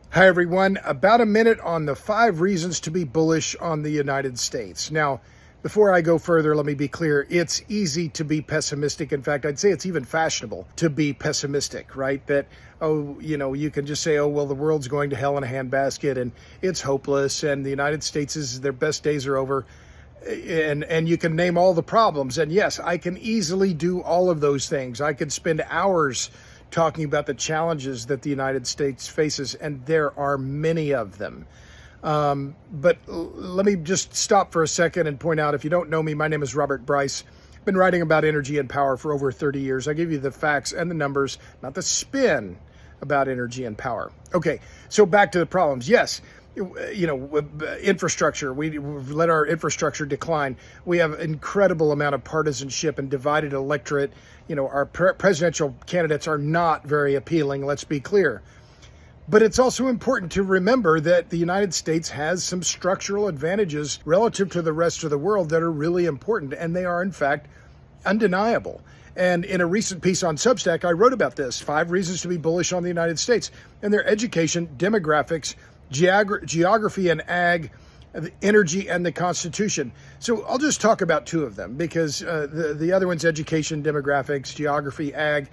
Hi, everyone. About a minute on the 5 reasons to be bullish on the United States. Now, before I go further, let me be clear. It's easy to be pessimistic. In fact, I'd say it's even fashionable to be pessimistic, right? That, you can just say, oh, well, the world's going to hell in a handbasket and it's hopeless and the United States their best days are over. And you can name all the problems. And yes, I can easily do all of those things. I could spend hours talking about the challenges that the United States faces, and there are many of them. But let me just stop for a second and point out, if you don't know me, my name is Robert Bryce. I've been writing about energy and power for over 30 years. I give you the facts and the numbers, not the spin about energy and power. Okay, so back to the problems. Yes, infrastructure. We've let our infrastructure decline. We have incredible amount of partisanship and divided electorate. Our presidential candidates are not very appealing, let's be clear. But it's also important to remember that the United States has some structural advantages relative to the rest of the world that are really important, and they are, in fact, undeniable. And in a recent piece on Substack, I wrote about this, 5 reasons to be bullish on the United States, and their education, demographics, geography and ag, energy, and the Constitution. So I'll just talk about 2 of them because the other one's education, demographics, geography, ag.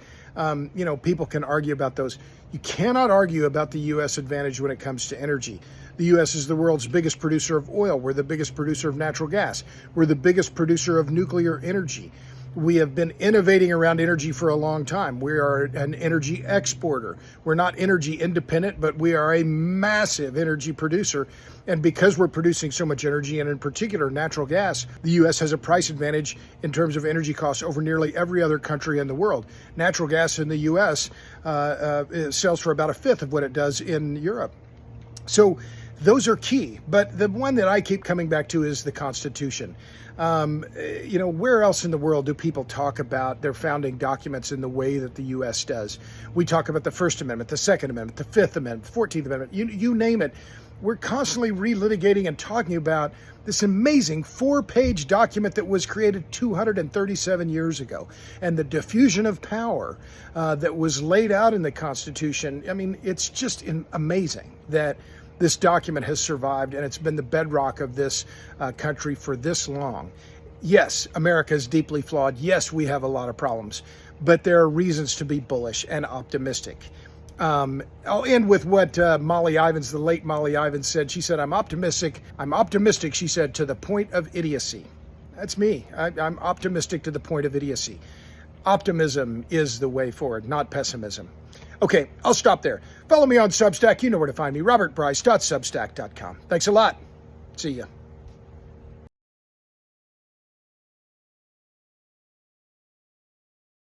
People can argue about those. You cannot argue about the U.S. advantage when it comes to energy. The U.S. is the world's biggest producer of oil. We're the biggest producer of natural gas. We're the biggest producer of nuclear energy. We have been innovating around energy for a long time. We are an energy exporter. We're not energy independent, but we are a massive energy producer. And because we're producing so much energy, and in particular natural gas, the U.S. has a price advantage in terms of energy costs over nearly every other country in the world. Natural gas in the U.S. Sells for about 1/5 of what it does in Europe. So those are key, but the one that I keep coming back to is the Constitution. Where else in the world do people talk about their founding documents in the way that the U.S. does? We talk about the First Amendment, the Second Amendment, the Fifth Amendment, 14th Amendment, you name it. We're constantly relitigating and talking about this amazing 4-page document that was created 237 years ago, and the diffusion of power that was laid out in the Constitution. I mean, it's just amazing that this document has survived, and it's been the bedrock of this country for this long. Yes, America is deeply flawed. Yes, we have a lot of problems, but there are reasons to be bullish and optimistic. I'll end with what Molly Ivins, the late Molly Ivins, said. She said, I'm optimistic, she said, to the point of idiocy. That's me. I'm optimistic to the point of idiocy. Optimism is the way forward, not pessimism. Okay, I'll stop there. Follow me on Substack. You know where to find me, robertbryce.substack.com. Thanks a lot. See ya.